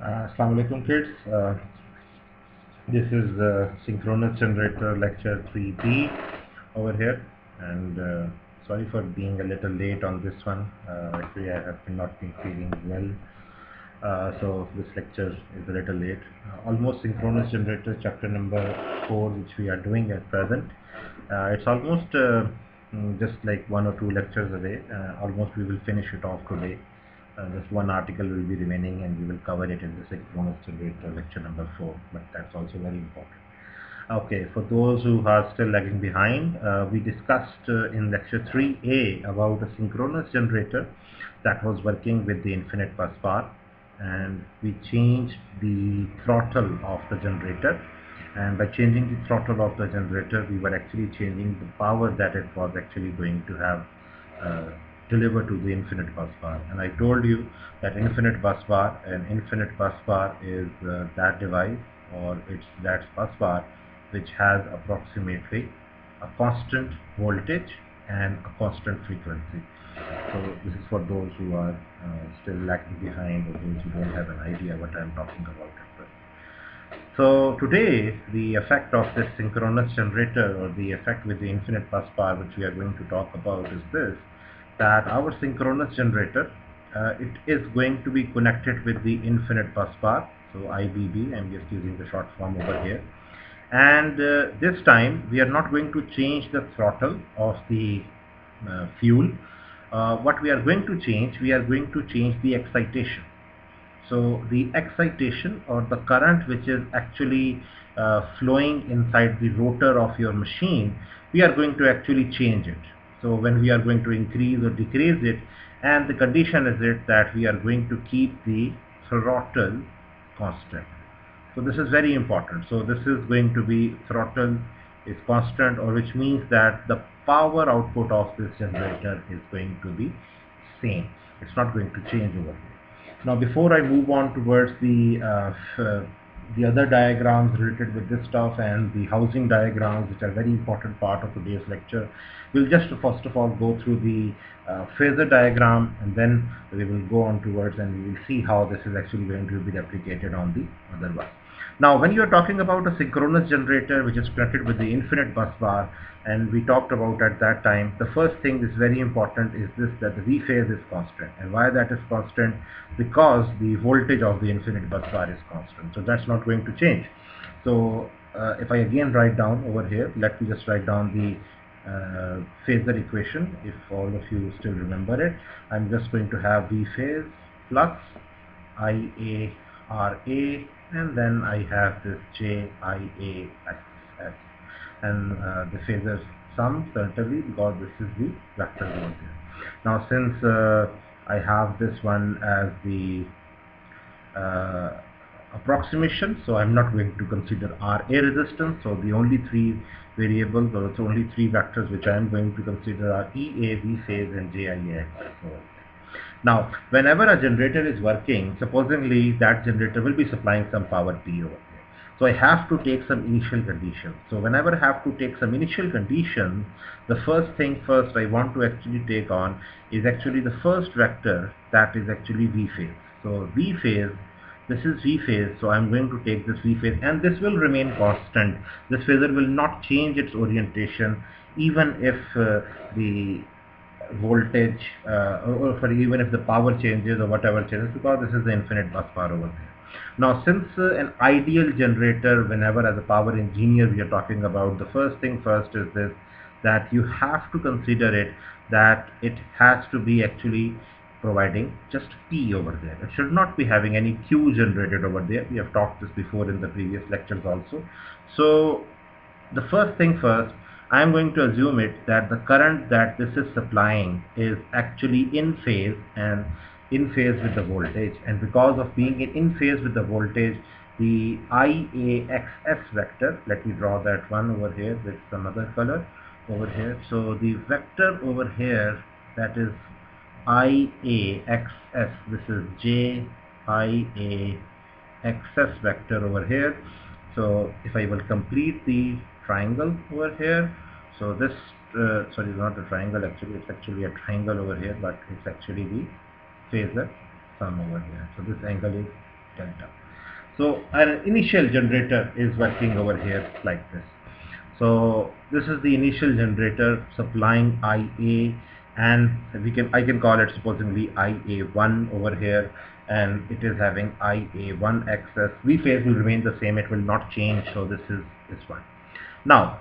Assalamu alaikum kids. This is Synchronous Generator Lecture 3B over here, and sorry for being a little late on this one. Actually, I have not been feeling well, so this lecture is a little late. Almost Synchronous Generator chapter number 4, which we are doing at present. It's almost just like 1 or 2 lectures away. Almost we will finish it off today. Just one article will be remaining and we will cover it in the Synchronous Generator lecture number 4, but that's also very important. Okay, for those who are still lagging behind, we discussed in lecture 3A about a synchronous generator that was working with the infinite bus bar, and we changed the throttle of the generator, and by changing the throttle of the generator we were actually changing the power that it was actually going to have delivered to the infinite bus bar. And I told you that an infinite bus bar is that device, or it's that bus bar which has approximately a constant voltage and a constant frequency. So this is for those who are still lagging behind, or those who don't have an idea what I'm talking about at present. So today the effect of this synchronous generator, or the effect with the infinite bus bar, which we are going to talk about, is this: that our synchronous generator, it is going to be connected with the infinite bus bar. So IBB, I'm just using the short form over here. And this time we are not going to change the throttle of the fuel. What we are going to change, we are going to change the excitation. So the excitation, or the current which is actually flowing inside the rotor of your machine, we are going to actually change it. So when we are going to increase or decrease it, and the condition is it that we are going to keep the throttle constant. So this is very important. So this is going to be throttle is constant, or which means that the power output of this generator is going to be same. It's not going to change over here. Now before I move on towards the other diagrams related with this stuff, and the housing diagrams, which are very important part of today's lecture, we'll just first of all go through the phasor diagram, and then we will go on towards, and we will see how this is actually going to be replicated on the other one. Now when you are talking about a synchronous generator which is connected with the infinite bus bar, and we talked about at that time, the first thing is very important is this, that the V phase is constant. And why that is constant? Because the voltage of the infinite bus bar is constant, so that's not going to change. So if I again write down over here, let me just write down the phasor equation. If all of you still remember it, I'm just going to have V phase plus IA RA, and then I have this JIA SS, and the phasor sum certainly, because this is the vector over there. Now since I have this one as the approximation, so I'm not going to consider RA resistance. So the only 3 variables, or the only 3 vectors which I am going to consider are EA, V phase, and JIA axis. Now whenever a generator is working, supposedly that generator will be supplying some power P over there. So I have to take some initial conditions. So whenever I have to take some initial conditions, the first thing first I want to actually take on is actually the first vector, that is actually V phase. So V phase, this is V phase, so I'm going to take this V phase, and this will remain constant. This phasor will not change its orientation even if the voltage even if the power changes or whatever changes, because this is the infinite bus bar over there. Now since an ideal generator, whenever as a power engineer we are talking about, the first thing first is this, that you have to consider it that it has to be actually providing just P over there. It should not be having any Q generated over there. We have talked this before in the previous lectures also. So the first thing first, I am going to assume it that the current that this is supplying is actually in phase, and in phase with the voltage, and because of being in phase with the voltage, the IAXS vector, let me draw that one over here with some other color over here. So the vector over here, that is IAXS, this is JIAXS vector over here. So if I will complete the triangle over here, so this sorry, not a triangle, actually it's actually a triangle over here, but it's actually the phasor sum over here. So this angle is delta. So our initial generator is working over here like this. So this is the initial generator supplying IA, and I can call it supposedly IA1 over here, and it is having IA1 access. V phase will remain the same, it will not change, so this is this one. Now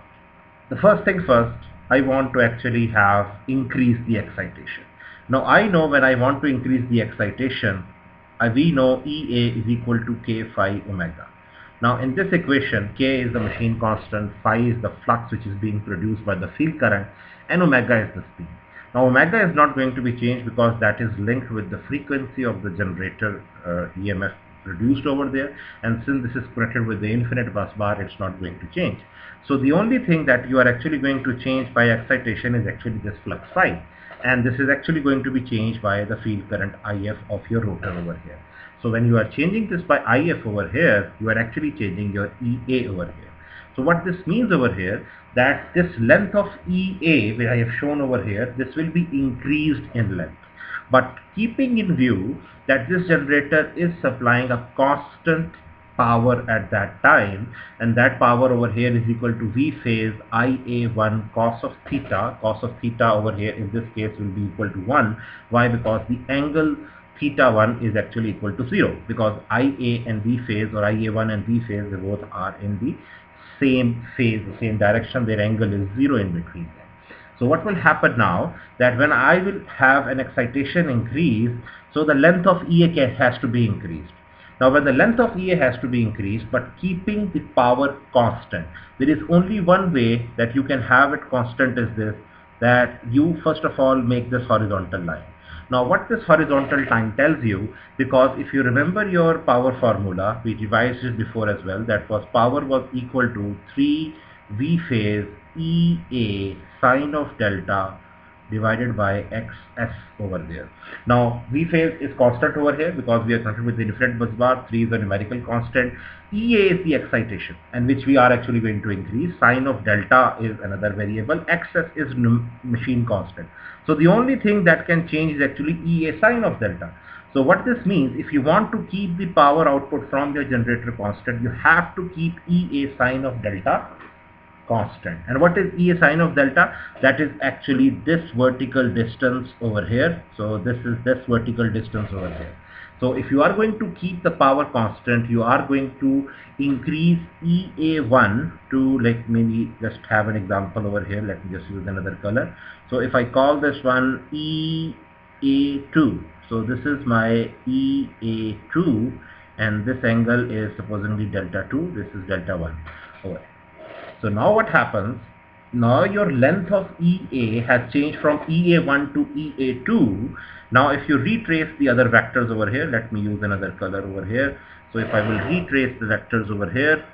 the first thing first, I want to actually have increase the excitation. Now I know when I want to increase the excitation, we know EA is equal to K phi omega. Now in this equation, K is the machine constant, phi is the flux which is being produced by the field current, and omega is the speed. Now omega is not going to be changed because that is linked with the frequency of the generator EMF produced over there, and since this is connected with the infinite bus bar, it's not going to change. So the only thing that you are actually going to change by excitation is actually this flux phi, and this is actually going to be changed by the field current IF of your rotor over here. So when you are changing this by IF over here, you are actually changing your EA over here. So what this means over here, that this length of EA which I have shown over here, this will be increased in length. But keeping in view that this generator is supplying a constant power at that time, and that power over here is equal to V phase IA1 cos of theta. Cos of theta over here in this case will be equal to 1. Why? Because the angle theta 1 is actually equal to 0, because IA and V phase, or IA1 and V phase, they both are in the same phase, the same direction. Their angle is 0 in between them. So what will happen now, that when I will have an excitation increase, so the length of EA has to be increased. Now when the length of EA has to be increased, but keeping the power constant, there is only one way that you can have it constant, is this, that you first of all make this horizontal line. Now what this horizontal line tells you, because if you remember your power formula, we revised it before as well, that was power was equal to 3 V phase EA sine of delta divided by XS over there. Now V phase is constant over here because we are connected with the different bus bar. 3 is a numerical constant. EA is the excitation, and which we are actually going to increase. Sine of delta is another variable. XS is machine constant. So the only thing that can change is actually EA sine of delta. So what this means, if you want to keep the power output from your generator constant, you have to keep EA sine of delta constant. And what is EA sine of delta? That is actually this vertical distance over here. So this is this vertical distance over here. So if you are going to keep the power constant, you are going to increase EA1 to, like, maybe just have an example over here. Let me just use another color. So if I call this one EA2, so this is my EA2, and this angle is supposedly delta 2, this is delta 1 over here. So now what happens, now your length of EA has changed from EA1 to EA2. Now if you retrace the other vectors over here, let me use another color over here. So if I will retrace the vectors over here,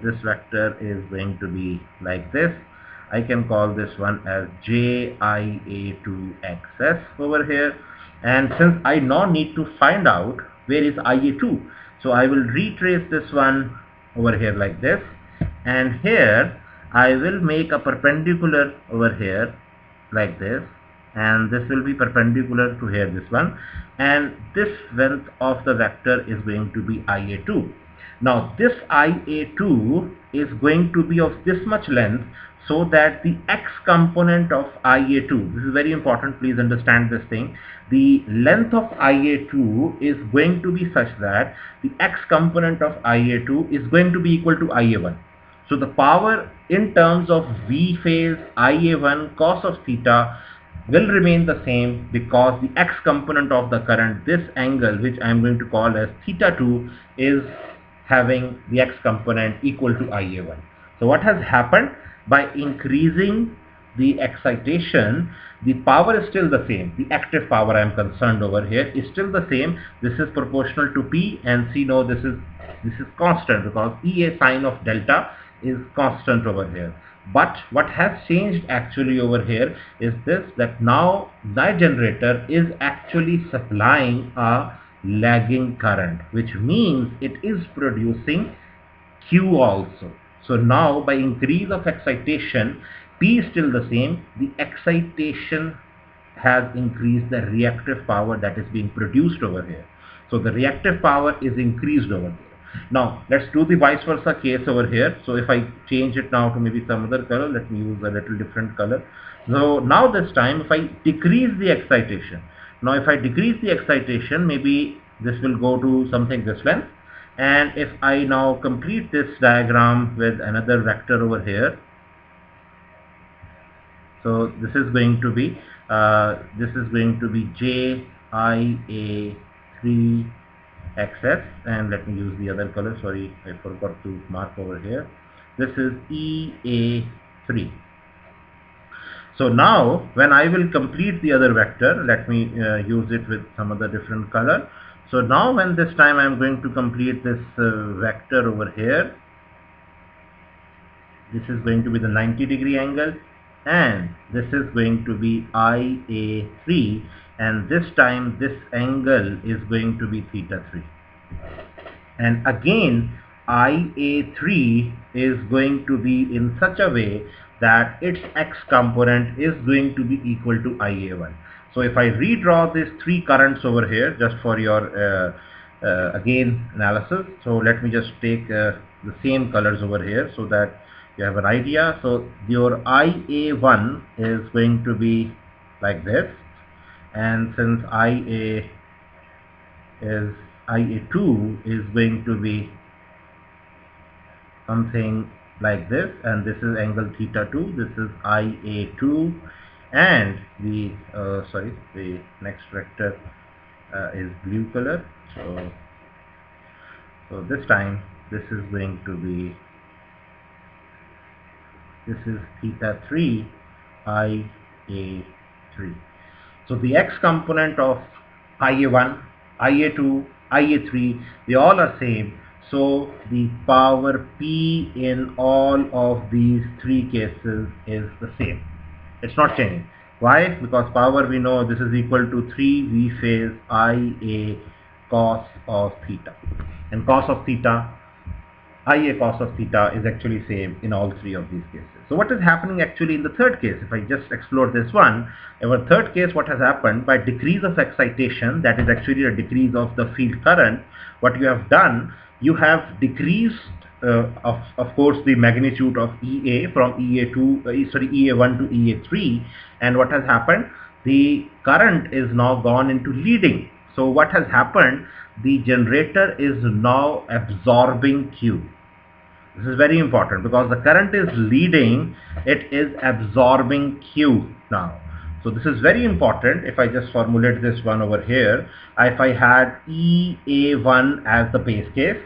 this vector is going to be like this. I can call this one as JIA2XS over here. And since I now need to find out where is IA2, so I will retrace this one over here like this. And here I will make a perpendicular over here like this, and this will be perpendicular to here, this one, and this length of the vector is going to be IA2. Now this IA2 is going to be of this much length, so that the x component of IA2, this is very important, please understand this thing, the length of IA2 is going to be such that the x component of IA2 is going to be equal to IA1. So the power in terms of V phase IA1 cos of theta will remain the same, because the x component of the current, this angle which I am going to call as theta 2, is having the x component equal to IA1. So what has happened, by increasing the excitation, the power is still the same. The active power I am concerned over here is still the same. This is proportional to P, and C, no, this is constant, because EA sine of delta is constant over here. But what has changed actually over here is this, that now my generator is actually supplying a lagging current, which means it is producing Q also. So now by increase of excitation, P is still the same, the excitation has increased the reactive power that is being produced over here. So the reactive power is increased over there. Now let's do the vice versa case over here. So if I change it now to maybe some other color, let me use a little different color. So now this time if I decrease the excitation, now if I decrease the excitation, maybe this will go to something this length. And if I now complete this diagram with another vector over here, so this is going to be JIA3XS, and let me use the other color. Sorry, I forgot to mark over here. This is EA3. So now when I will complete the other vector, let me use it with some other different color. So now when this time I am going to complete this vector over here, this is going to be the 90-degree angle, and this is going to be IA3, and this time this angle is going to be theta 3. And again IA3 is going to be in such a way that its x component is going to be equal to IA1. So if I redraw these three currents over here just for your again analysis, so let me just take the same colors over here so that you have an idea. So your IA1 is going to be like this, and since IA2 is going to be something like this, and this is angle theta 2, this is IA2, and the the next vector is blue color. So this time this is going to be, this is theta 3 IA3. So the x component of IA1, IA2, IA3, they all are same. So the power P in all of these three cases is the same. It's not changing. Why? Because power, we know this is equal to 3 V phase IA cos of theta. And cos of theta, IA cos of theta is actually same in all three of these cases. So what is happening actually in the third case? If I just explore this one, in our third case, what has happened, by decrease of excitation, that is actually a decrease of the field current, what you have done, you have decreased of course the magnitude of EA from EA1 to EA3, and what has happened, the current is now gone into leading. So what has happened, the generator is now absorbing Q. This is very important because the current is leading, it is absorbing Q now. So this is very important. If I just formulate this one over here, if I had EA1 as the base case,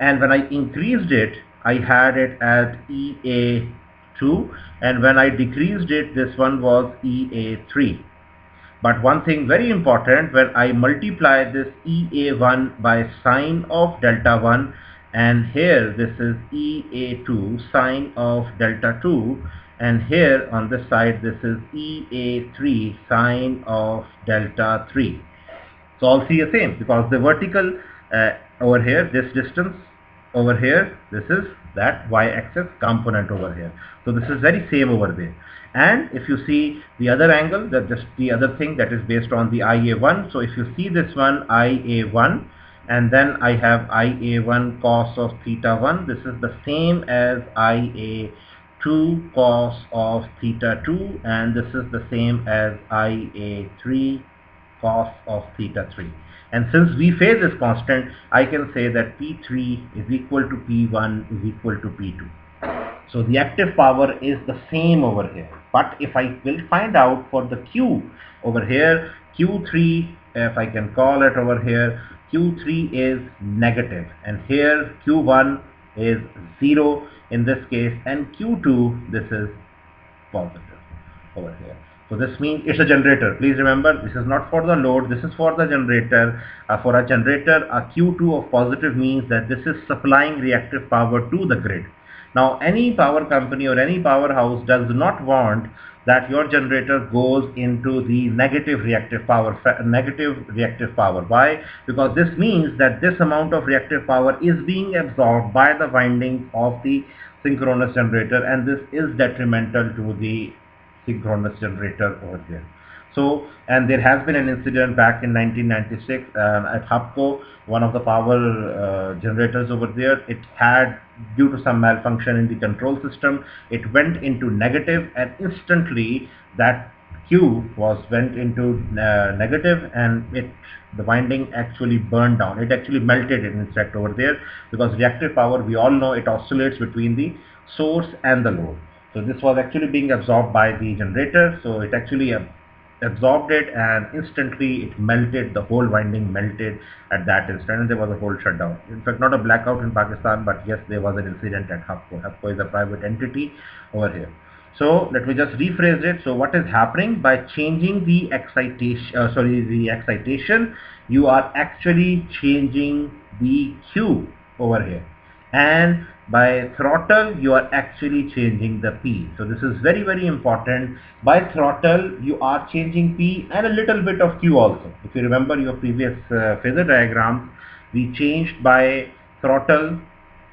and when I increased it, I had it at EA2, and when I decreased it, this one was EA3. But one thing very important, when I multiply this EA1 by sine of delta 1, and here this is EA2 sine of delta 2, and here on this side this is EA3 sine of delta 3. So all three are same because the vertical over here, this distance over here, this is that y-axis component over here. So this is very same over there. And if you see the other angle, that just the other thing that is based on the IA1. So if you see this one IA1, and then I have IA1 cos of theta 1, this is the same as IA2 cos of theta 2, and this is the same as IA3 cos of theta 3. And since V phase is constant, I can say that P3 is equal to P1 is equal to P2. So the active power is the same over here. But if I will find out for the Q over here, Q3, if I can call it over here, Q3 is negative, and here Q1 is 0 in this case, and Q2, this is positive over here. So this means it's a generator. Please remember, this is not for the load, this is for the generator. For a generator, a Q2 of positive means that this is supplying reactive power to the grid. Now any power company or any powerhouse does not want that your generator goes into the negative reactive power. Why? Because this means that this amount of reactive power is being absorbed by the windings of the synchronous generator, and this is detrimental to the synchronous generator over here. So, and there has been an incident back in 1996 at HUBCO, one of the power generators over there. It had, due to some malfunction in the control system, it went into negative, and instantly that Q went into negative, and the winding actually burned down. It actually melted in fact over there, because reactive power, we all know, it oscillates between the source and the load. So this was actually being absorbed by the generator. So it actually absorbed it, and instantly it melted. The whole winding melted at that instant, and there was a whole shutdown. In fact, not a blackout in Pakistan, but yes, there was an incident at HUBCO. HUBCO is a private entity over here. So let me just rephrase it. So what is happening by changing the excitation, you are actually changing the Q over here, and by throttle you are actually changing the P. So this is very, very important. By throttle you are changing P and a little bit of Q also. If you remember your previous phasor diagrams, we changed by throttle,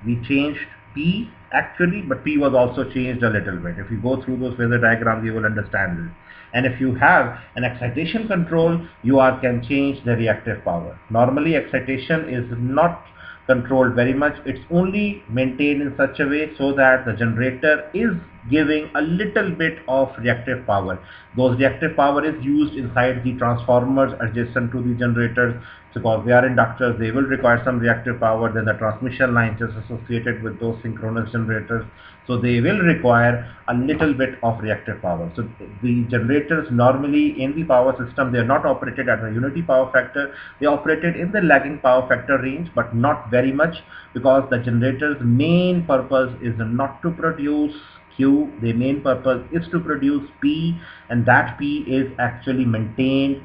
we changed P actually, but P was also changed a little bit. If you go through those phasor diagrams, you will understand this. And if you have an excitation control, you can change the reactive power. Normally excitation is not controlled very much. It's only maintained in such a way so that the generator is giving a little bit of reactive power. Those reactive power is used inside the transformers adjacent to the generators. So because they are inductors, they will require some reactive power. Then the transmission lines is associated with those synchronous generators, so they will require a little bit of reactive power. So the generators normally in the power system, they are not operated at a unity power factor. They operated in the lagging power factor range, but not very much, because the generator's main purpose is not to produce Q. The main purpose is to produce P, and that P is actually maintained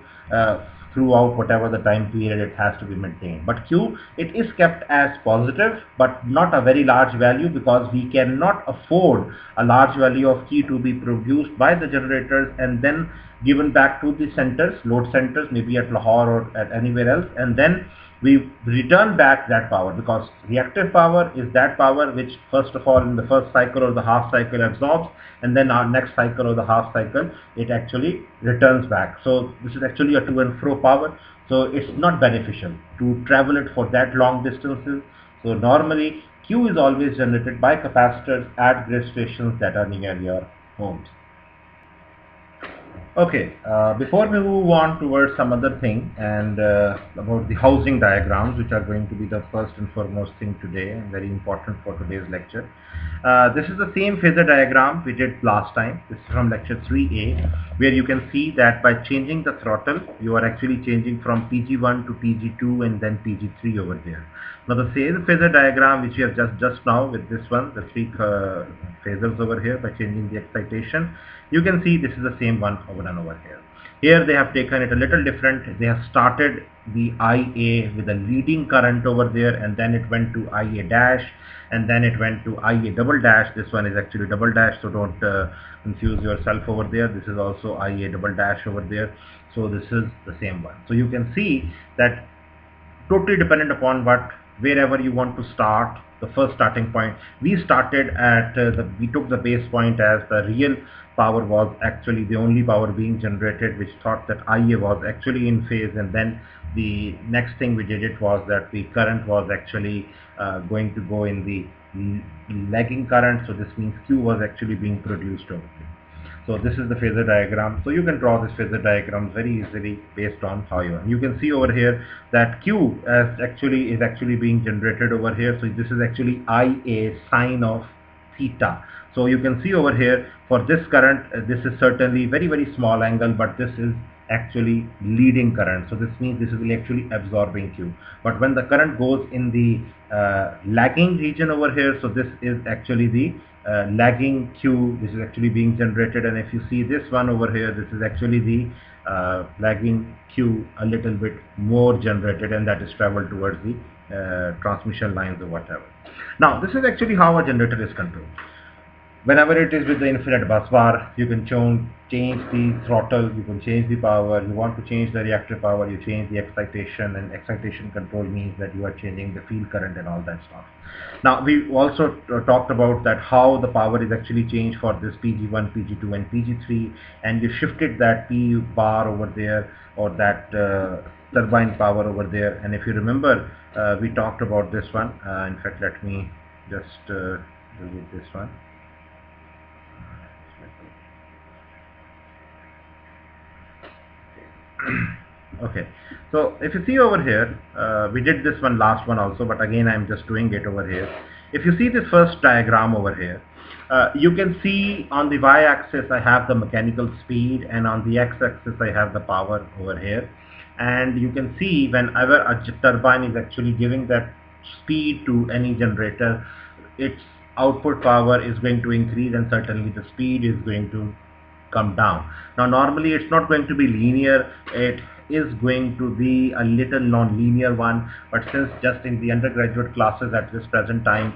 throughout whatever the time period it has to be maintained. But Q, it is kept as positive, but not a very large value, because we cannot afford a large value of Q to be produced by the generators and then given back to the centers, load centers, maybe at Lahore or at anywhere else, and then we return back that power, because reactive power is that power which first of all in the first cycle or the half cycle absorbs, and then our next cycle or the half cycle it actually returns back. So this is actually a to and fro power, so it's not beneficial to travel it for that long distances. So normally Q is always generated by capacitors at grid stations that are near your homes. Okay, before we move on towards some other thing, and about the housing diagrams, which are going to be the first and foremost thing today and very important for today's lecture. This is the same phasor diagram we did last time. This is from lecture 3A, where you can see that by changing the throttle, you are actually changing from PG1 to PG2 and then PG3 over there. Now the same phasor diagram which we have just now with this one, the three phasors over here, by changing the excitation, you can see this is the same one over and over here. Here they have taken it a little different. They have started the IA with a leading current over there, and then it went to IA dash, and then it went to IA double dash. This one is actually double dash, so don't confuse yourself over there. This is also IA double dash over there. So this is the same one. So you can see that totally dependent upon wherever you want to start, the first starting point. We started at we took the base point as the real power was actually the only power being generated, which thought that IA was actually in phase, and then the next thing we did it was that the current was actually going to go in the lagging current. So this means Q was actually being produced over there. So this is the phasor diagram. So you can draw this phasor diagram very easily based on how you can see over here that Q is actually being generated over here. So this is actually IA sine of theta. So you can see over here for this current, this is certainly very, very small angle, but this is actually leading current. So this means this is actually absorbing Q. But when the current goes in the lagging region over here, so this is actually the lagging Q. This is actually being generated, and if you see this one over here, this is actually the lagging Q a little bit more generated, and that is traveled towards the transmission lines or whatever. Now this is actually how a generator is controlled. Whenever it is with the infinite bus bar, you can change the throttle, you can change the power. You want to change the reactive power, you change the excitation, and excitation control means that you are changing the field current and all that stuff. Now we also talked about that how the power is actually changed for this PG1, PG2 and PG3, and you shifted that P bar over there, or that turbine power over there. And if you remember, we talked about this one. In fact, let me just delete this one. Okay, so if you see over here, we did this one last one also, but again I'm just doing it over here. If you see this first diagram over here, you can see on the y-axis I have the mechanical speed, and on the x-axis I have the power over here. And you can see whenever a turbine is actually giving that speed to any generator, its output power is going to increase, and certainly the speed is going to come down. Now normally it's not going to be linear, it is going to be a little non-linear one, but since just in the undergraduate classes at this present time,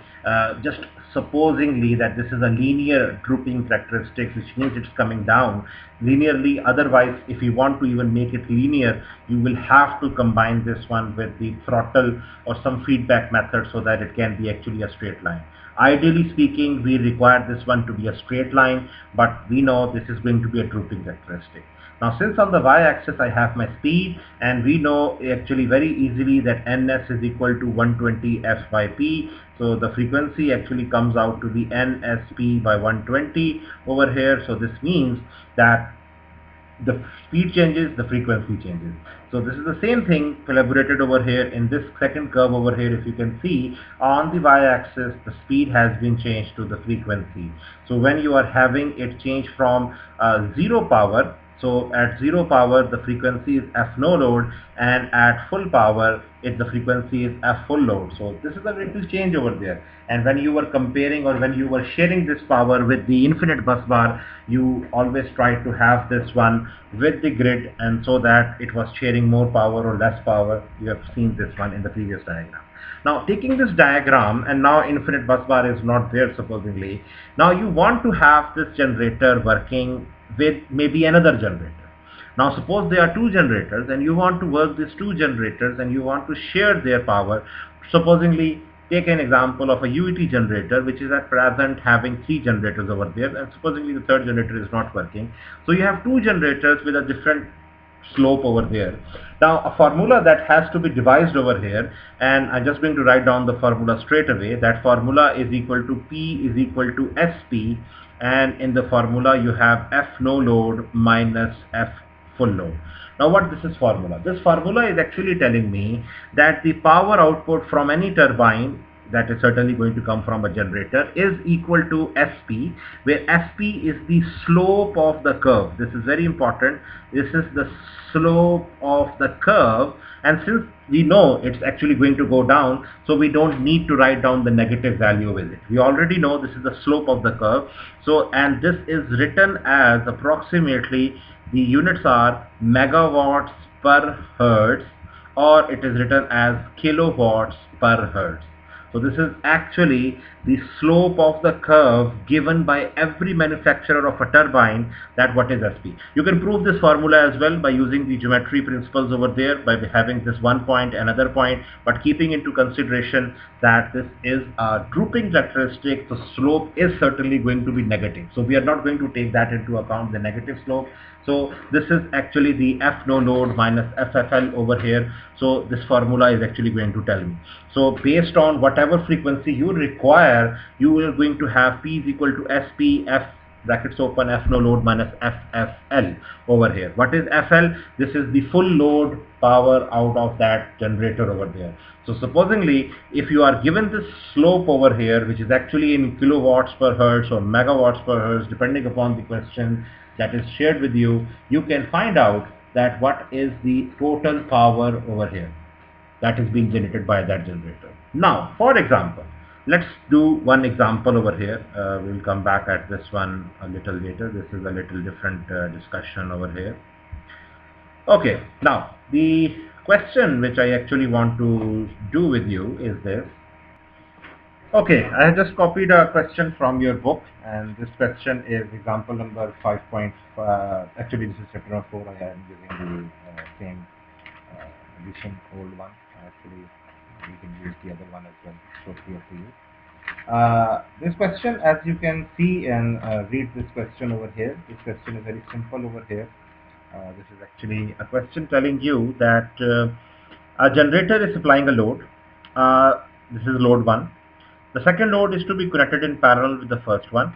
just supposingly that this is a linear drooping characteristic, which means it's coming down linearly. Otherwise, if you want to even make it linear, you will have to combine this one with the throttle or some feedback method so that it can be actually a straight line. Ideally speaking, we require this one to be a straight line, but we know this is going to be a drooping characteristic. Now since on the y-axis I have my speed, and we know actually very easily that ns is equal to 120 f by p, so the frequency actually comes out to be nsp by 120 over here. So this means that the speed changes, the frequency changes. So this is the same thing collaborated over here in this second curve over here. If you can see on the y-axis, the speed has been changed to the frequency. So when you are having it change from zero power, so at zero power the frequency is f no load, and at full power the frequency is f full load. So this is a little change over there. And when you were comparing, or when you were sharing this power with the infinite bus bar, you always try to have this one with the grid, and so that it was sharing more power or less power. You have seen this one in the previous diagram. Now taking this diagram, and now infinite bus bar is not there supposedly. Now you want to have this generator working with maybe another generator. Now suppose there are two generators, and you want to work these two generators, and you want to share their power. Supposingly, take an example of a UET generator, which is at present having three generators over there, and supposedly the third generator is not working. So you have two generators with a different slope over there. Now a formula that has to be devised over here, and I'm just going to write down the formula straight away. That formula is equal to P is equal to SP, and in the formula you have F no load minus F full load. Now what this is formula? This formula is actually telling me that the power output from any turbine, that is certainly going to come from a generator, is equal to SP, where SP is the slope of the curve. This is very important. This is the slope of the curve, and since we know it's actually going to go down, so we don't need to write down the negative value with it. We already know this is the slope of the curve. So, and this is written as approximately, the units are megawatts per hertz, or it is written as kilowatts per hertz. So this is actually the slope of the curve given by every manufacturer of a turbine, that what is SP. You can prove this formula as well by using the geometry principles over there, by having this one point, another point, but keeping into consideration that this is a drooping characteristic, the slope is certainly going to be negative. So we are not going to take that into account, the negative slope. So this is actually the F no load minus FFL over here. So this formula is actually going to tell me. So based on whatever frequency you require, you are going to have P is equal to SP F brackets open F no load minus FFL over here. What is FL? This is the full load power out of that generator over there. So supposingly, if you are given this slope over here, which is actually in kilowatts per hertz or megawatts per hertz, depending upon the question that is shared with you, you can find out that what is the total power over here that is being generated by that generator. Now, for example, let's do one example over here. We'll come back at this one a little later. This is a little different discussion over here. Okay, now the question which I actually want to do with you is this. Okay, I have just copied a question from your book, and this question is example number 5. Actually, this is chapter number 4. I am using the same edition, old one. Actually, we can use the other one as well. Totally up to you. This question, as you can see and read this question over here, this question is very simple over here. This is actually a question telling you that a generator is supplying a load. This is load 1. The second load is to be connected in parallel with the first one.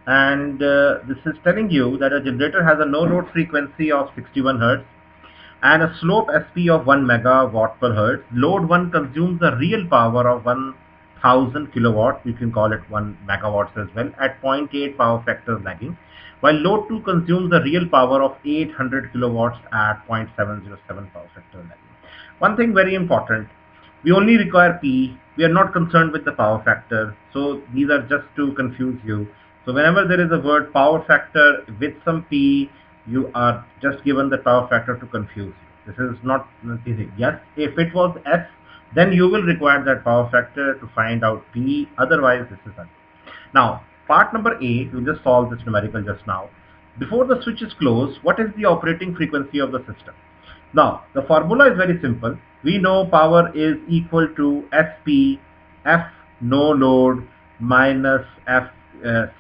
And this is telling you that a generator has a no load frequency of 61 Hz and a slope SP of 1 megawatt per hertz. Load 1 consumes the real power of 1000 kilowatts, you can call it 1 megawatts as well, at 0.8 power factor lagging, while load 2 consumes the real power of 800 kilowatts at 0.707 power factor lagging. One thing very important, we only require P, we are not concerned with the power factor, so these are just to confuse you. So whenever there is a word power factor with some P, you are just given the power factor to confuse you. This is not easy. Yes, if it was S, then you will require that power factor to find out P, otherwise this is not. Now, part number A, you just solved this numerical just now. Before the switch is closed, what is the operating frequency of the system? Now, the formula is very simple. We know power is equal to SP, F no load minus F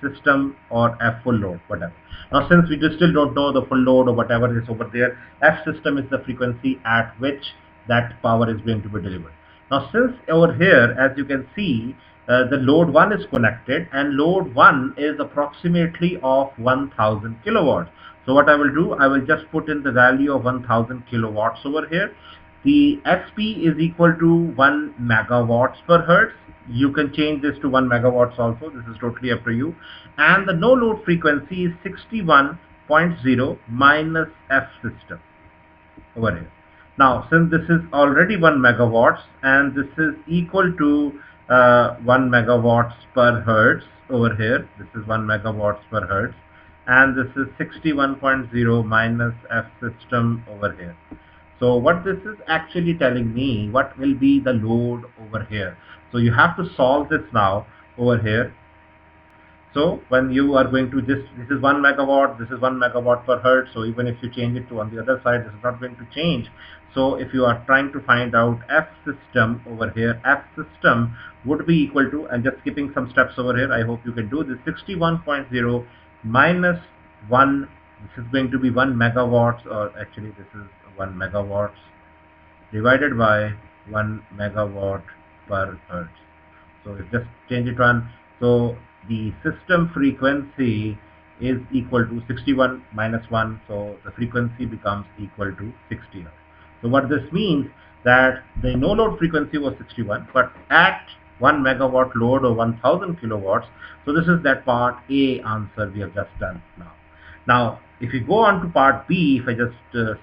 system or F full load, whatever. Now, since we still don't know the full load or whatever is over there, F system is the frequency at which that power is going to be delivered. Now, since over here, as you can see, the load 1 is connected and load 1 is approximately of 1000 kilowatts. So what I will do, I will just put in the value of 1000 kilowatts over here. The SP is equal to 1 megawatts per hertz. You can change this to 1 megawatts also. This is totally up to you. And the no load frequency is 61.0 minus F system over here. Now, since this is already 1 megawatts and this is equal to 1 megawatts per hertz over here, this is 1 megawatts per hertz, and this is 61.0 minus F system over here. So what this is actually telling me, what will be the load over here. So you have to solve this now over here. So when you are going to this is 1 megawatt, this is 1 megawatt per hertz. So even if you change it to on the other side, this is not going to change. So if you are trying to find out F system over here, F system would be equal to, and just skipping some steps over here, I hope you can do this, 61.0 minus 1, this is going to be 1 megawatts, or actually this is 1 megawatts divided by 1 megawatt per hertz. So if just change it on, so the system frequency is equal to 61 minus 1, so the frequency becomes equal to 60 Hz. So what this means, that the no load frequency was 61, but at 1 megawatt load or 1000 kilowatts, so this is that part A answer we have just done now. Now, if you go on to part B, if I just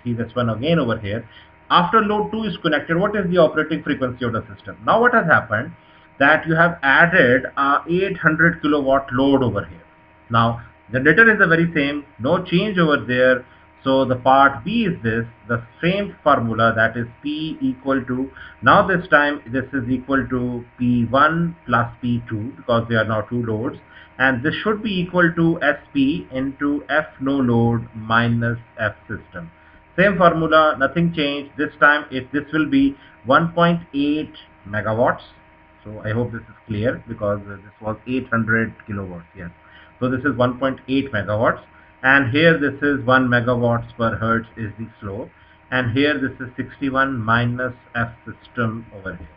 see this one again over here, after load 2 is connected, what is the operating frequency of the system? Now what has happened, that you have added a 800 kilowatt load over here. Now, generator is the very same, no change over there. So the part B is this, the same formula, that is P equal to, now this time this is equal to P1 plus P2, because they are now two loads, and this should be equal to SP into F no load minus F system. Same formula, nothing changed. This time this will be 1.8 megawatts. So I hope this is clear, because this was 800 kilowatts. Yes. So this is 1.8 megawatts, and here this is 1 megawatts per hertz is the slope, and here this is 61 minus F system over here.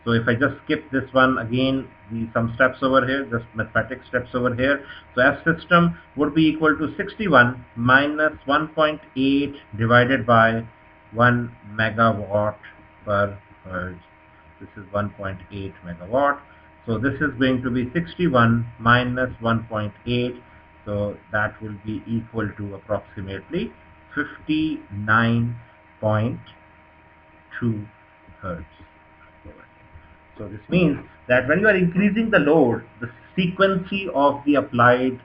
So if I just skip this one again, some steps over here, just mathematic steps over here. So F system would be equal to 61 minus 1.8 divided by 1 megawatt per hertz. This is 1.8 megawatt. So this is going to be 61 minus 1.8. So that will be equal to approximately 59.2 hertz. So this means that when you are increasing the load, the frequency of the applied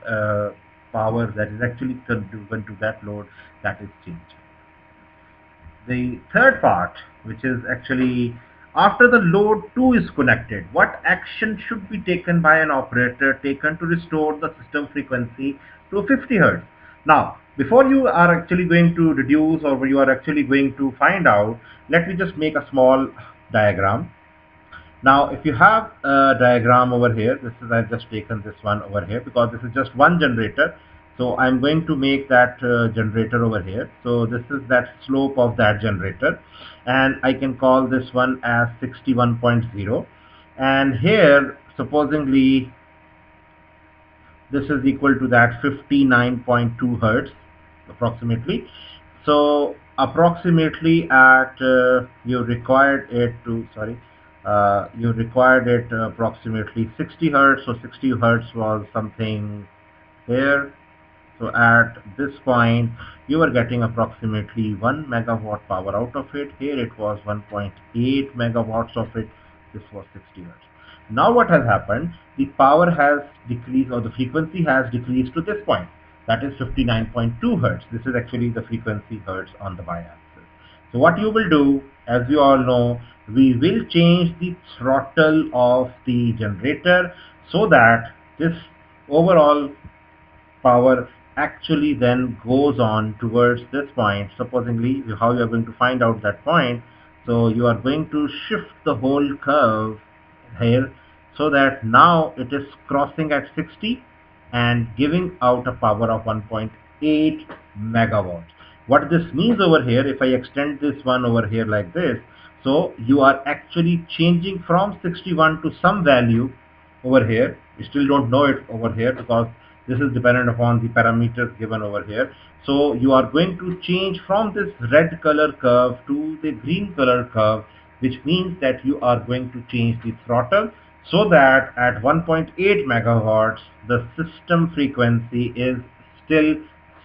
power that is actually given to that load, that is changing. The third part, which is actually After the load 2 is connected, what action should be taken by an operator taken to restore the system frequency to 50 Hertz? Now, before you are actually going to deduce or you are actually going to find out, let me just make a small diagram. Now, if you have a diagram over here, this is, I've just taken this one over here because this is just one generator. So I'm going to make that generator over here. So this is that slope of that generator, and I can call this one as 61.0. And here, supposingly, this is equal to that 59.2 Hertz approximately. So approximately at you required it to you required it approximately 60 Hertz. So 60 Hertz was something here. So at this point, you were getting approximately 1 megawatt power out of it. Here it was 1.8 megawatts of it. This was 60 Hertz. Now what has happened? The power has decreased, or the frequency has decreased to this point. That is 59.2 Hertz. This is actually the frequency Hertz on the y-axis. So what you will do, as you all know, we will change the throttle of the generator so that this overall power actually then goes on towards this point. Supposingly, how you are going to find out that point, so you are going to shift the whole curve here so that now it is crossing at 60 and giving out a power of 1.8 megawatts. What this means over here, if I extend this one over here like this, so you are actually changing from 61 to some value over here. You still don't know it over here because this is dependent upon the parameters given over here. So you are going to change from this red color curve to the green color curve, which means that you are going to change the throttle so that at 1.8 megahertz the system frequency is still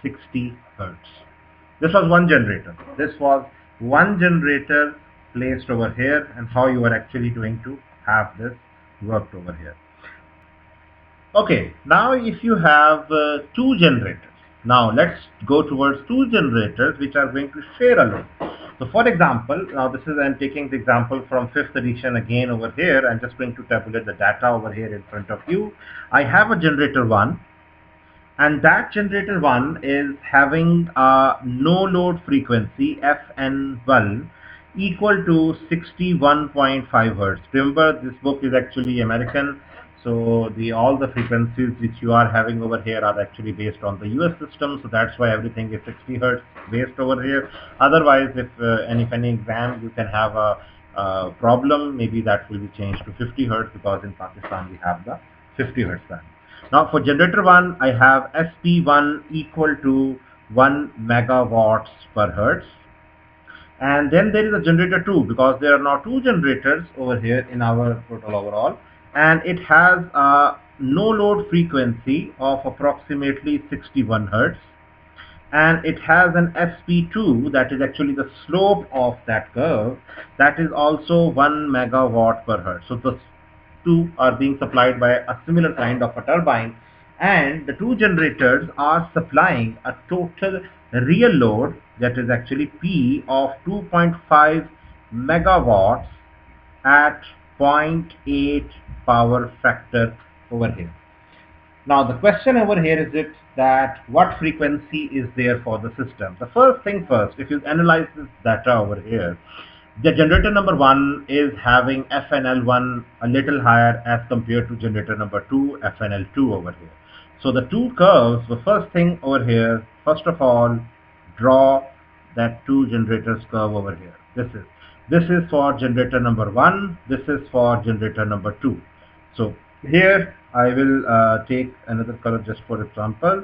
60 hertz. This was one generator. This was one generator placed over here, and how you are actually going to have this worked over here. Okay, now if you have two generators, now let's go towards two generators which are going to share a load. So for example, now this is, I'm taking the example from 5th edition again over here. I'm just going to tabulate the data over here in front of you. I have a generator 1, and that generator 1 is having a no load frequency FN1 equal to 61.5 Hertz. Remember, this book is actually American, so all the frequencies which you are having over here are actually based on the US system, so that's why everything is 60 Hertz based over here. Otherwise, if any exam you can have a problem, maybe that will be changed to 50 Hertz because in Pakistan we have the 50 Hertz band. Now for generator 1, I have SP1 equal to 1 megawatts per hertz. And then there is a generator 2 because there are now two generators over here in our total overall. And it has a no load frequency of approximately 61 hertz. And it has an SP2, that is actually the slope of that curve, that is also 1 megawatt per hertz. So the two are being supplied by a similar kind of a turbine, and the two generators are supplying a total real load, that is actually P, of 2.5 megawatts at 0.8 power factor over here. Now the question over here is it that what frequency is there for the system. The first thing first, if you analyze this data over here, the generator number 1 is having FNL1 a little higher as compared to generator number 2, FNL2 over here. So the two curves, the first thing over here, first of all, draw that two generators curve over here. This is for generator number 1, this is for generator number 2. So here I will take another color just for example.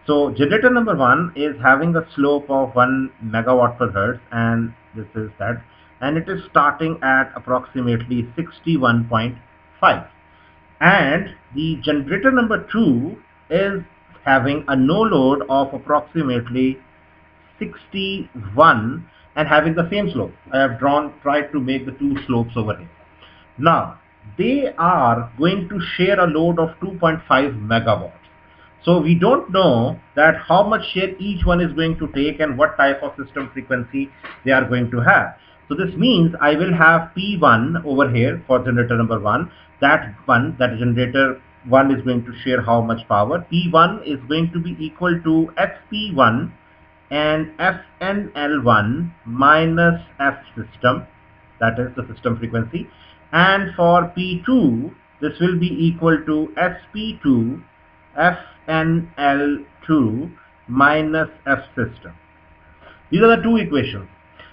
So generator number 1 is having a slope of 1 megawatt per hertz, and this is that, and it is starting at approximately 61.5. And the generator number 2 is having a no load of approximately 61 and having the same slope. I have tried to make the two slopes over here. Now they are going to share a load of 2.5 megawatts. So we don't know that how much share each one is going to take and what type of system frequency they are going to have. So this means I will have P1 over here for generator number 1. That generator 1 is going to share how much power. P1 is going to be equal to FP1 and FNL1 minus F system, that is the system frequency. And for P2, this will be equal to SP2 FNL2 minus F system. These are the two equations.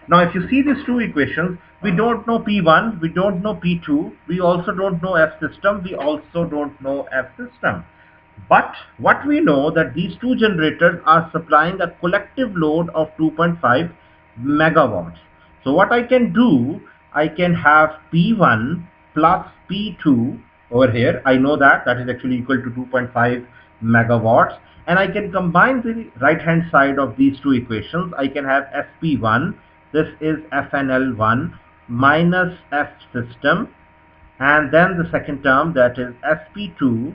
Now if you see these two equations, we don't know P1, we don't know P2, we also don't know F system, we also don't know F system. But what we know that these two generators are supplying a collective load of 2.5 megawatts. So what I can do, I can have P1 plus P2 over here. I know that is actually equal to 2.5 megawatts, and I can combine the right hand side of these two equations. I can have SP1, this is FNL1 minus F system, and then the second term, that is SP2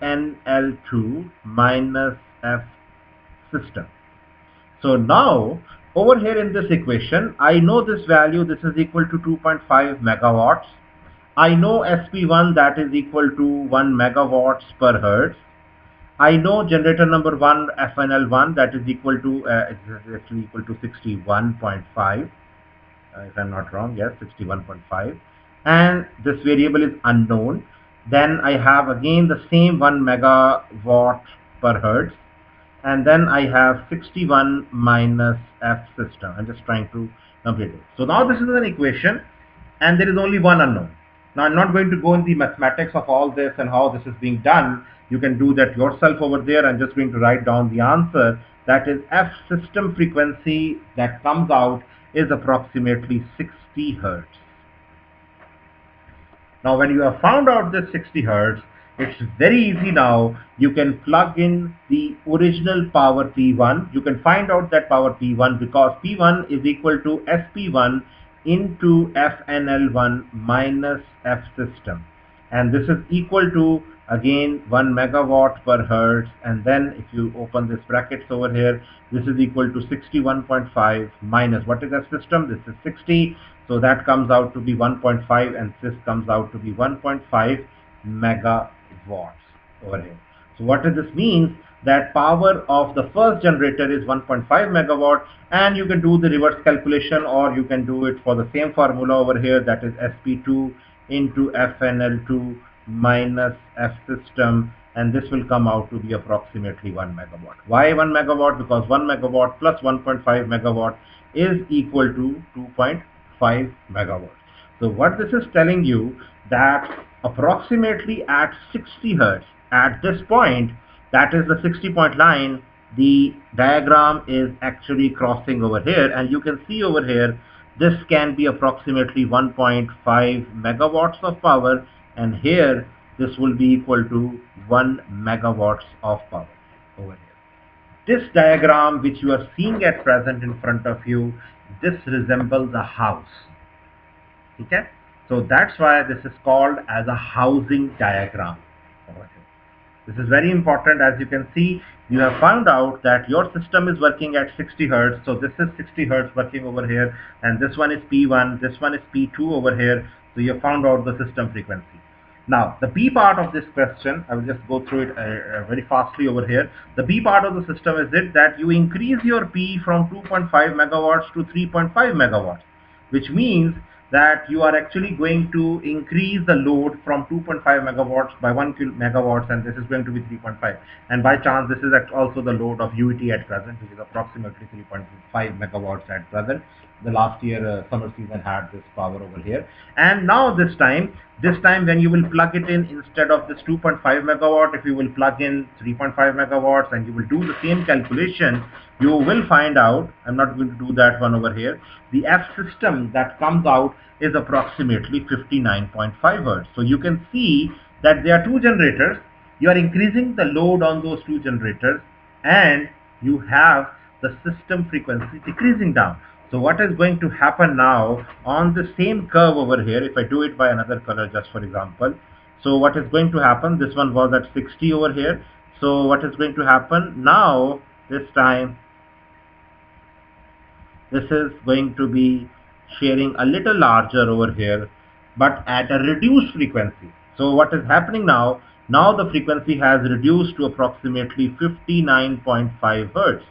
FNL2 minus F system. So now over here in this equation, I know this value, this is equal to 2.5 megawatts. I know SP1, that is equal to 1 megawatts per hertz. I know generator number 1 FNL1, that is equal to it's actually equal to 61.5. If I'm not wrong, yes, 61.5, and this variable is unknown. Then I have again the same 1 megawatt per hertz, and then I have 61 minus F system. I'm just trying to complete it. So now this is an equation, and there is only one unknown. Now I'm not going to go in the mathematics of all this and how this is being done. You can do that yourself over there. I'm just going to write down the answer. That is F system frequency that comes out is approximately 60 hertz. Now when you have found out this 60 hertz, it's very easy now. You can plug in the original power P1. You can find out that power P1 because P1 is equal to SP1 into FNL1 minus F system. And this is equal to again 1 megawatt per hertz, and then if you open this brackets over here, this is equal to 61.5 minus what is F system? This is 60, so that comes out to be 1.5, and this comes out to be 1.5 megawatts over here. So what does this mean? That power of the first generator is 1.5 megawatt, and you can do the reverse calculation, or you can do it for the same formula over here, that is SP2 into FNL2 minus F system, and this will come out to be approximately 1 megawatt. Why 1 megawatt? Because 1 megawatt plus 1.5 megawatt is equal to 2.5 megawatt. So what this is telling you, that approximately at 60 hertz, at this point, that is the 60 point line, the diagram is actually crossing over here, and you can see over here this can be approximately 1.5 megawatts of power, and here this will be equal to 1 megawatts of power over here. This diagram which you are seeing at present in front of you, this resembles a house. Okay, so that's why this is called as a housing diagram over here. This is very important. As you can see, you have found out that your system is working at 60 hertz. So this is 60 hertz working over here, and this one is P1, this one is P2 over here. So you have found out the system frequency. Now the B part of this question, I will just go through it very fastly over here. The B part of the system is it that you increase your P from 2.5 megawatts to 3.5 megawatts, which means that you are actually going to increase the load from 2.5 megawatts by 1 megawatts, and this is going to be 3.5. And by chance, this is also the load of UET at present, which is approximately 3.5 megawatts at present. The last year summer season had this power over here, and now this time when you will plug it in, instead of this 2.5 megawatt, if you will plug in 3.5 megawatts and you will do the same calculation, you will find out, I'm not going to do that one over here, the F system that comes out is approximately 59.5 hertz. So you can see that there are two generators. You are increasing the load on those two generators, and you have the system frequency decreasing down. So what is going to happen now on the same curve over here, if I do it by another color just for example, so what is going to happen, this one was at 60 over here. So what is going to happen now, this time, this is going to be sharing a little larger over here, but at a reduced frequency. So what is happening now? Now the frequency has reduced to approximately 59.5 hertz.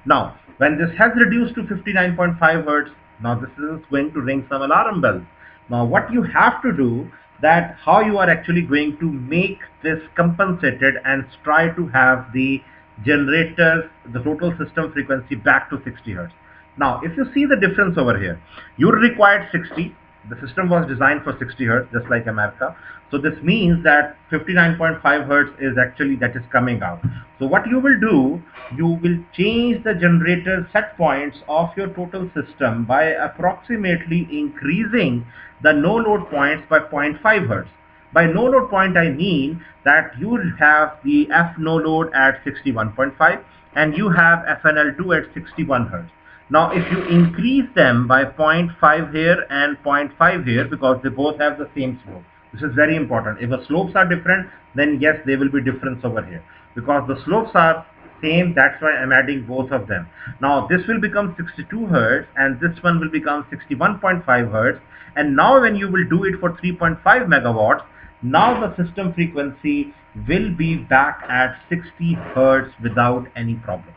Now, when this has reduced to 59.5 hertz, now this is going to ring some alarm bells. Now, what you have to do, that how you are actually going to make this compensated and try to have the generator, the total system frequency back to 60 hertz. Now, if you see the difference over here, you required 60. The system was designed for 60 hertz, just like America. So this means that 59.5 hertz is actually that is coming out. So what you will do, you will change the generator set points of your total system by approximately increasing the no load points by 0.5 hertz. By no load point, I mean that you have the F no load at 61.5 and you have FNL2 at 61 hertz. Now, if you increase them by 0.5 here and 0.5 here, because they both have the same slope. This is very important. If the slopes are different, then yes, there will be difference over here. Because the slopes are same, that's why I'm adding both of them. Now, this will become 62 hertz and this one will become 61.5 hertz. And now when you will do it for 3.5 megawatts, now the system frequency will be back at 60 hertz without any problem.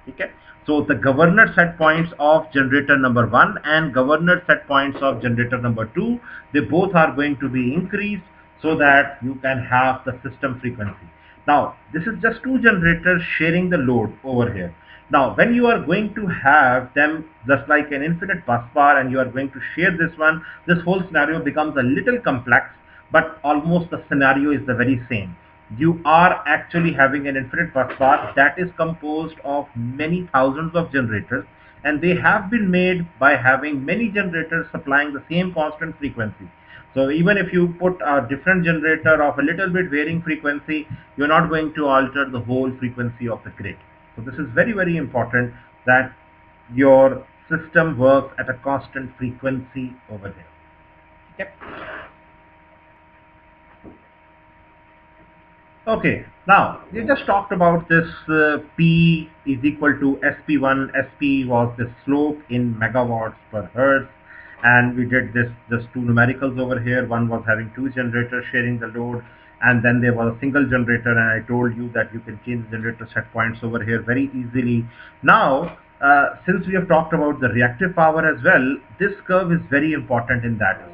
Okay. So the governor set points of generator number 1 and governor set points of generator number 2, they both are going to be increased so that you can have the system frequency. Now, this is just two generators sharing the load over here. Now, when you are going to have them just like an infinite bus bar and you are going to share this one, this whole scenario becomes a little complex, but almost the scenario is the very same. You are actually having an infinite bus bar that is composed of many thousands of generators, and they have been made by having many generators supplying the same constant frequency. So even if you put a different generator of a little bit varying frequency, you're not going to alter the whole frequency of the grid. So this is very, very important that your system works at a constant frequency over there. Yep. Okay, now we just talked about this P is equal to SP1. SP was the slope in megawatts per hertz, and we did this just two numericals over here. One was having two generators sharing the load, and then there was a single generator, and I told you that you can change the generator set points over here very easily. Now, since we have talked about the reactive power as well, this curve is very important in that aspect.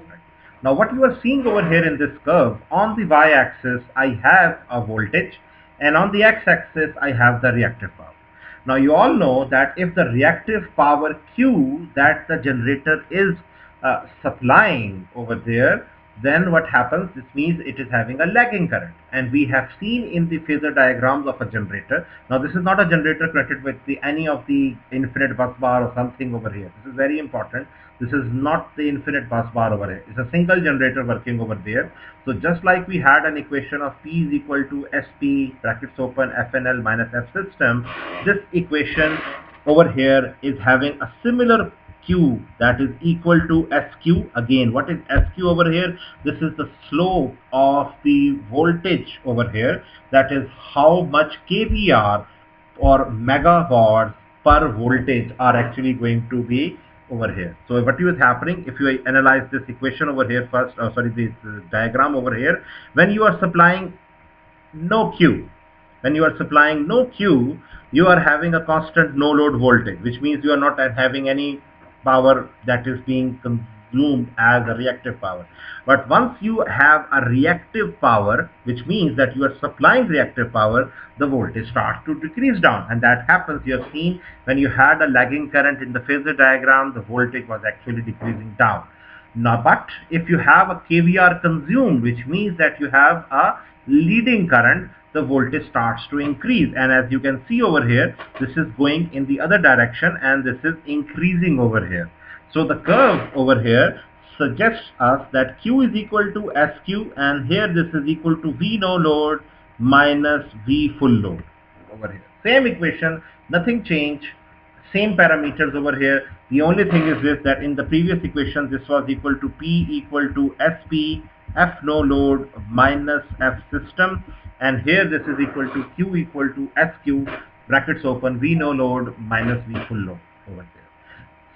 Now what you are seeing over here in this curve, on the y-axis I have a voltage and on the x-axis I have the reactive power. Now you all know that if the reactive power Q that the generator is supplying over there, then what happens? This means it is having a lagging current, and we have seen in the phasor diagrams of a generator. Now this is not a generator connected with any of the infinite bus bar or something over here. This is very important. This is not the infinite bus bar over here. It's a single generator working over there. So just like we had an equation of P is equal to SP brackets open FNL minus F system, this equation over here is having a similar Q that is equal to SQ. Again, what is SQ over here? This is the slope of the voltage over here. That is how much kVAr or megawatts per voltage are actually going to be over here. So what is happening if you analyze this equation over here first, this diagram over here, when you are supplying no Q, when you are supplying no Q, you are having a constant no load voltage, which means you are not having any power that is being consumed as a reactive power. But once you have a reactive power, which means that you are supplying reactive power, the voltage starts to decrease down, and that happens. You have seen when you had a lagging current in the phasor diagram, the voltage was actually decreasing down. Now, but if you have a kVAr consumed, which means that you have a leading current, the voltage starts to increase, and as you can see over here, this is going in the other direction and this is increasing over here. So the curve over here suggests us that Q is equal to SQ, and here this is equal to V no load minus V full load over here. Same equation, nothing changed, same parameters over here. The only thing is this, that in the previous equation this was equal to P equal to SP F no load minus F system, and here this is equal to Q equal to SQ brackets open V no load minus V full load over here.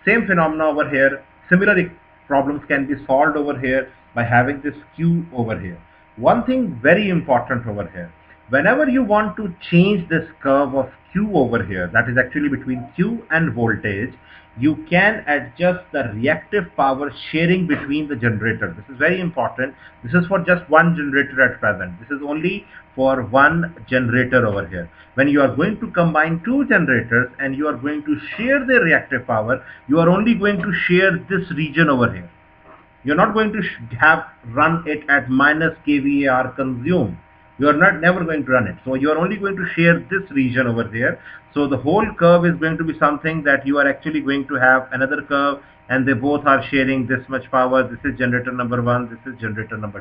Same phenomena over here, Similar problems can be solved over here by having this Q over here. One thing very important over here, whenever you want to change this curve of Q over here, that is actually between Q and voltage, you can adjust the reactive power sharing between the generators. This is very important. This is for just one generator at present. This is only for one generator over here. When you are going to combine two generators and you are going to share their reactive power, you are only going to share this region over here. You're not going to have run it at minus kVAR consumed. You are not never going to run it. So you are only going to share this region over there. So the whole curve is going to be something that you are actually going to have another curve, and they both are sharing this much power. This is generator number 1, this is generator number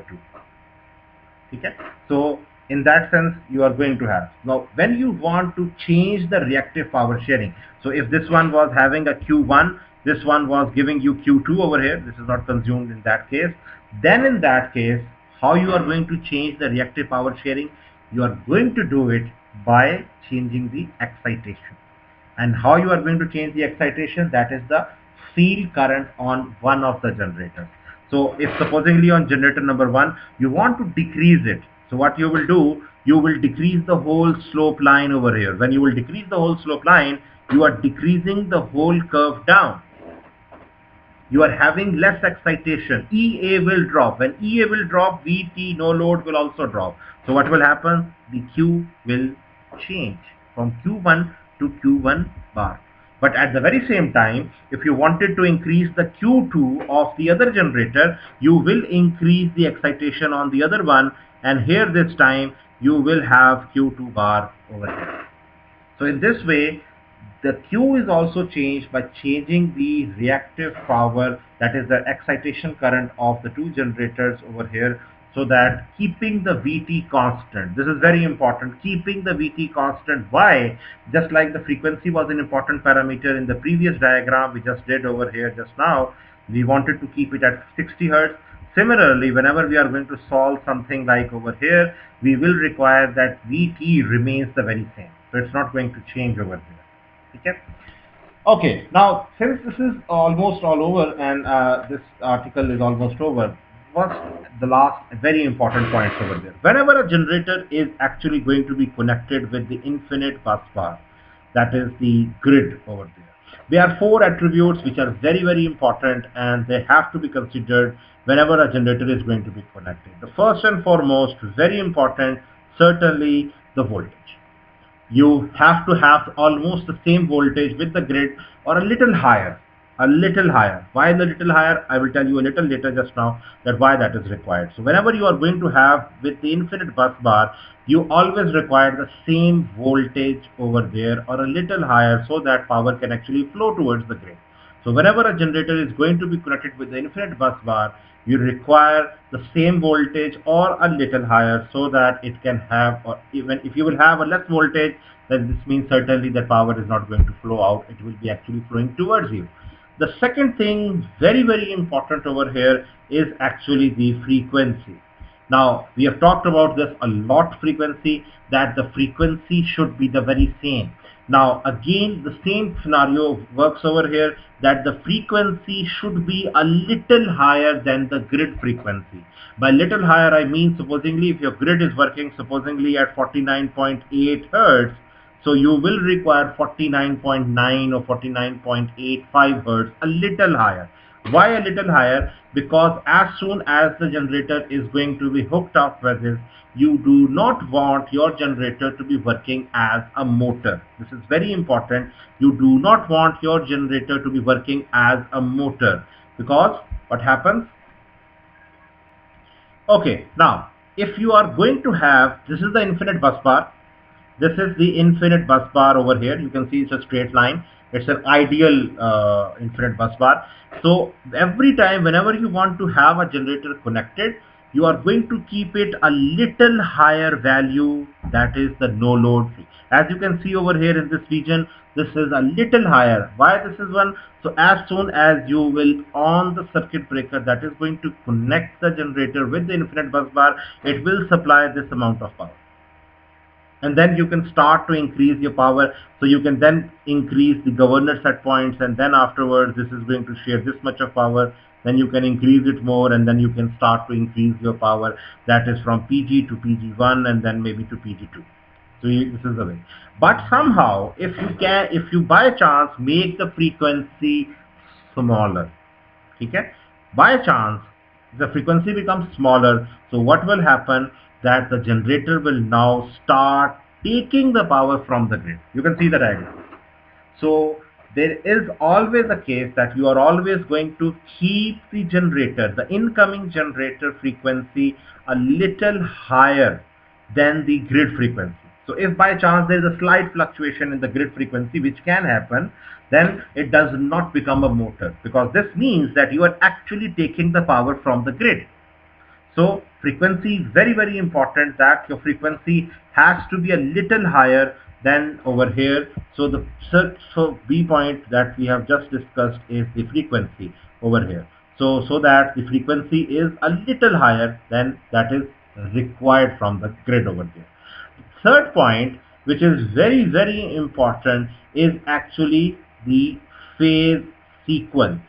2. Okay? So in that sense, you are going to have. Now, when you want to change the reactive power sharing, so if this one was having a Q1, this one was giving you Q2 over here, this is not consumed in that case, then in that case, how you are going to change the reactive power sharing? You are going to do it by changing the excitation. And how you are going to change the excitation? That is the field current on one of the generators. So if supposedly on generator number 1, you want to decrease it. So what you will do, you will decrease the whole slope line over here. When you will decrease the whole slope line, you are decreasing the whole curve down. You are having less excitation. EA will drop. When EA will drop, VT, no load, will also drop. So what will happen? The Q will change from Q1 to Q1 bar. But at the very same time, if you wanted to increase the Q2 of the other generator, you will increase the excitation on the other one, and here this time you will have Q2 bar over here. So in this way, the Q is also changed by changing the reactive power, that is the excitation current of the two generators over here, so that keeping the VT constant. This is very important, keeping the VT constant. Why? Just like the frequency was an important parameter in the previous diagram we just did over here just now, we wanted to keep it at 60 Hertz. Similarly, whenever we are going to solve something like over here, we will require that VT remains the very same. So it's not going to change over here. Okay, now since this is almost all over and this article is almost over, what's the last very important points over there? Whenever a generator is actually going to be connected with the infinite bus bar, that is the grid over there, there are 4 attributes which are very, very important, and they have to be considered whenever a generator is going to be connected. The first and foremost, very important, certainly the voltage. You have to have almost the same voltage with the grid, or a little higher. A little higher. Why the little higher? I will tell you a little later just now that why that is required. So whenever you are going to have with the infinite bus bar, you always require the same voltage over there or a little higher, so that power can actually flow towards the grid. So whenever a generator is going to be connected with the infinite bus bar, you require the same voltage or a little higher, so that it can have, or even if you will have a less voltage, then this means certainly that power is not going to flow out, it will be actually flowing towards you. The second thing, very, very important over here, is actually the frequency. Now, we have talked about this a lot, frequency, that the frequency should be the very same. Now, again, the same scenario works over here, that the frequency should be a little higher than the grid frequency. By little higher, I mean, supposingly, if your grid is working, supposingly at 49.8 Hertz, so you will require 49.9 or 49.85 Hertz, a little higher. Why a little higher? Because as soon as the generator is going to be hooked up with this, you do not want your generator to be working as a motor. This is very important. You do not want your generator to be working as a motor, because what happens? Okay, now if you are going to have, this is the infinite bus bar. This is the infinite bus bar over here. You can see it's a straight line. It's an ideal infinite bus bar. So every time whenever you want to have a generator connected, you are going to keep it a little higher value, that is the no load free. As you can see over here in this region, this is a little higher. Why this is one? So as soon as you will on the circuit breaker that is going to connect the generator with the infinite bus bar, it will supply this amount of power. and then you can start to increase your power. So you can then increase the governor set points, and then afterwards this is going to share this much of power. Then you can increase it more, and then you can start to increase your power, that is from PG to PG1 and then maybe to PG2. So this is the way. But somehow, if you by chance make the frequency smaller, okay, by chance the frequency becomes smaller, so what will happen, that the generator will now start taking the power from the grid. You can see the diagram. So there is always a case that you are always going to keep the generator, the incoming generator frequency, a little higher than the grid frequency. So if by chance there is a slight fluctuation in the grid frequency, which can happen, then it does not become a motor, because this means that you are actually taking the power from the grid. So frequency is very, very important, that your frequency has to be a little higher than over here. So the B point that we have just discussed is the frequency over here. So that the frequency is a little higher than that is required from the grid over there. Third point, which is very, very important, is actually the phase sequence.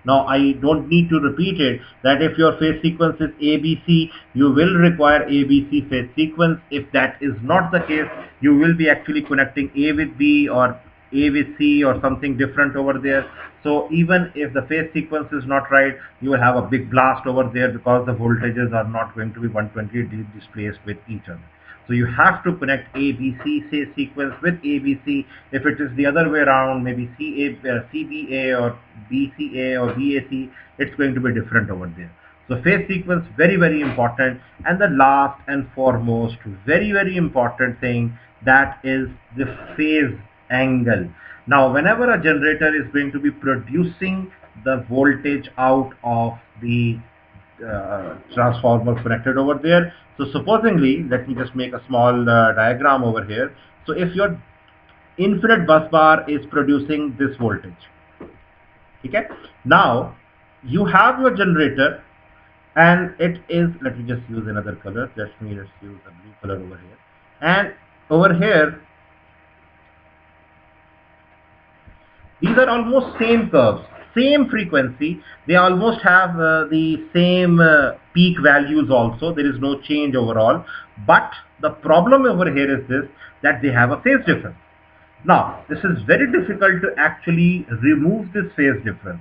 Now I don't need to repeat it, that if your phase sequence is ABC, you will require ABC phase sequence. If that is not the case, you will be actually connecting A with B or A with C or something different over there. So even if the phase sequence is not right, you will have a big blast over there, because the voltages are not going to be 120 displaced with each other. So you have to connect ABC phase sequence with ABC. If it is the other way around, maybe CBA or BCA or BAC, it's going to be different over there. So phase sequence, very, very important. And the last and foremost, very, very important thing, that is the phase angle. Now whenever a generator is going to be producing the voltage out of the transformer connected over there. So supposingly, let me just make a small diagram over here. So if your infinite bus bar is producing this voltage, okay, now you have your generator, and it is, let me just use another color, let's use a blue color over here, and over here these are almost same curves, same frequency. They almost have the same peak values also. There is no change overall. But the problem over here is this, that they have a phase difference. Now, this is very difficult to actually remove this phase difference.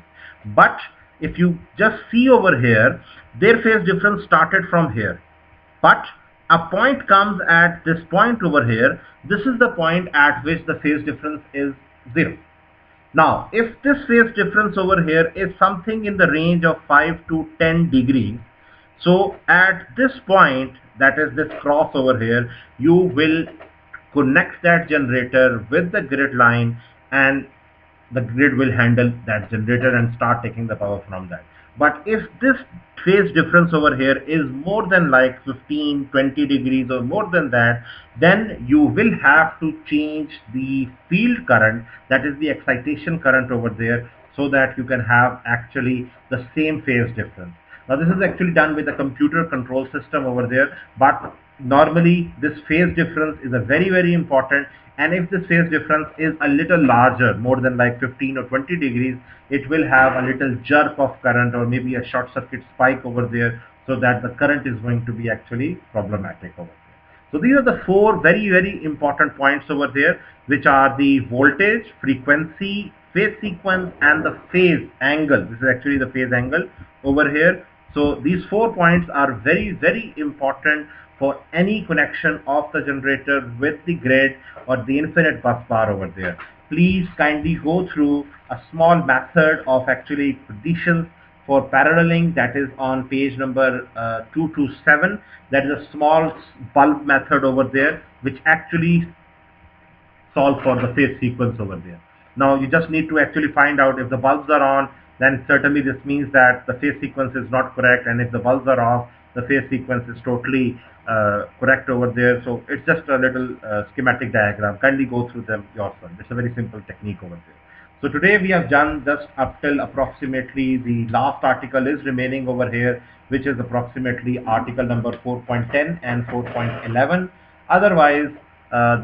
But if you just see over here, their phase difference started from here. But a point comes at this point over here. This is the point at which the phase difference is 0. Now, if this phase difference over here is something in the range of 5 to 10 degrees, so at this point, that is this cross over here, you will connect that generator with the grid line, and the grid will handle that generator and start taking the power from that. But if this phase difference over here is more than like 15-20 degrees or more than that, then you will have to change the field current, that is the excitation current over there, so that you can have actually the same phase difference. Now this is actually done with a computer control system over there, but normally this phase difference is a very, very important. And if this phase difference is a little larger, more than like 15 or 20 degrees, it will have a little jerk of current or maybe a short circuit spike over there, so that the current is going to be actually problematic over there. So these are the 4 very, very important points over there, which are the voltage, frequency, phase sequence, and the phase angle. This is actually the phase angle over here. So these 4 points are very, very important for any connection of the generator with the grid or the infinite bus bar over there. Please kindly go through a small method of actually conditions for paralleling, that is on page number 227. That is a small bulb method over there, which actually solve for the phase sequence over there. Now you just need to actually find out if the bulbs are on, then certainly this means that the phase sequence is not correct, and if the bulbs are off, the phase sequence is totally correct over there. So it's just a little schematic diagram. Kindly go through them yourself. It's a very simple technique over there. So today we have done just up till approximately the last article is remaining over here, which is approximately article number 4.10 and 4.11. Otherwise,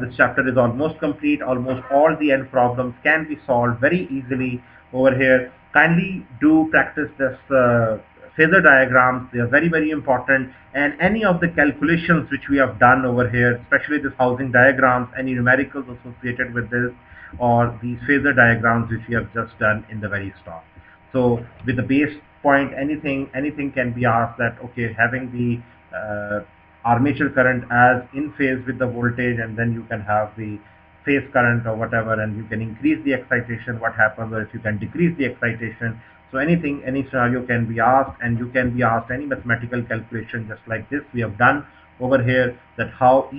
this chapter is almost complete. Almost all the end problems can be solved very easily over here. Kindly do practice this phasor diagrams. They are very, very important. And any of the calculations which we have done over here, especially this housing diagrams, any numericals associated with this, or these phasor diagrams which we have just done in the very start. So with the base point, anything can be asked that, okay, having the armature current as in phase with the voltage, and then you can have the phase current or whatever, and you can increase the excitation, what happens, or if you can decrease the excitation. So any scenario can be asked, and you can be asked any mathematical calculation just like this we have done over here, that how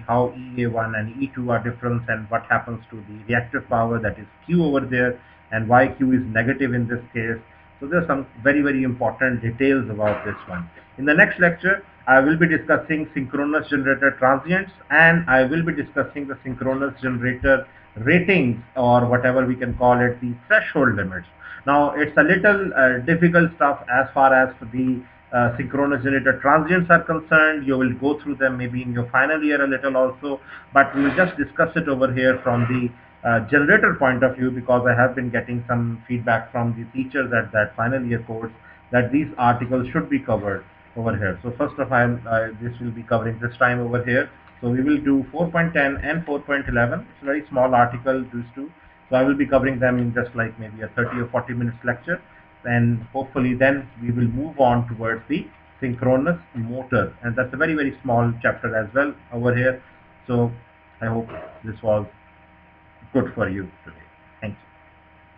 how EA1 and E2 are different, and what happens to the reactive power, that is Q over there, and why Q is negative in this case. So there's some very, very important details about this one. In the next lecture, I will be discussing synchronous generator transients, and I will be discussing the synchronous generator ratings, or whatever we can call it, the threshold limits. Now it's a little difficult stuff as far as the synchronous generator transients are concerned. You will go through them maybe in your final year a little also, but we will just discuss it over here from the generator point of view, because I have been getting some feedback from the teachers at that final year course that these articles should be covered over here. So first of all, this will be covering this time over here. So we will do 4.10 and 4.11. It's a very small article, these two. So I will be covering them in just like maybe a 30 or 40 minutes lecture. And hopefully then we will move on towards the synchronous motor. And that's a very, very small chapter as well over here. So I hope this was good for you today. Thank you.